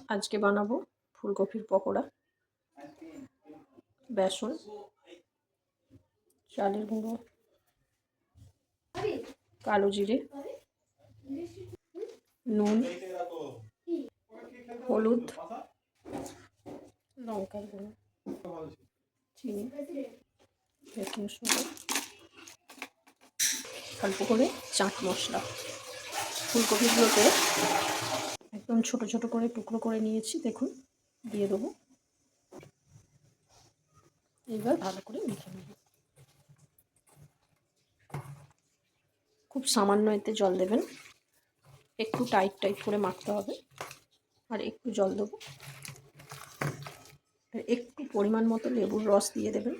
আজকে বানাবো ফুলকপির পকোড়া। বেসন, চালের গুঁড়ো, কালো জিরে, নুন, হলুদ, লঙ্কার গুঁড়ো, চিনি, বেকিং সোডা, অল্প করে চাট মশলা। ফুলকপিগুলোকে একদম ছোট ছোট করে টুকরো করে নিয়েছি, দেখুন দিয়ে দেবো। এবার ভালো করে মেখে নেব। খুব সামান্য এতে জল দেবেন, একটু টাইট টাইট করে মাখতে হবে। আর একটু জল দেবো, আর একটু পরিমাণ মতো লেবুর রস দিয়ে দেবেন।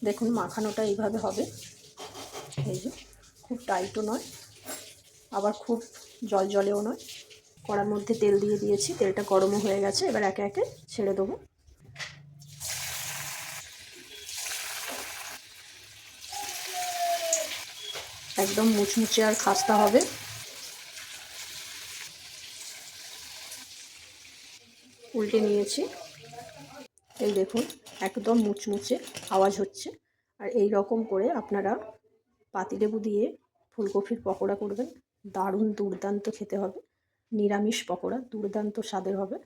দেখুন মাখানোটা এইভাবে হবে। এই যে খুব টাইটও নয়, আবার খুব জল জলেও নয়। কড়ার মধ্যে তেল দিয়ে দিয়েছি, তেলটা গরমও হয়ে গেছে। এবার একে একে ছেড়ে দেবো। একদম মুচমুচে আর খাস্তা হবে। উল্টে নিয়েছি, এই দেখুন একদম মুচমুচে আওয়াজ হচ্ছে। আর এই রকম করে আপনারা পাতিলেবু দিয়ে ফুলকপির পকোড়া করবেন, দারুণ দুর্দান্ত খেতে হবে। নিরামিষ পকোড়া দুর্দান্ত স্বাদের হবে।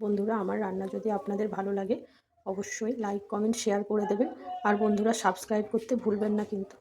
বন্ধুরা, আমার রান্না যদি আপনাদের ভালো লাগে অবশ্যই লাইক কমেন্ট শেয়ার করে দেবেন। আর বন্ধুরা, সাবস্ক্রাইব করতে ভুলবেন না কিন্তু।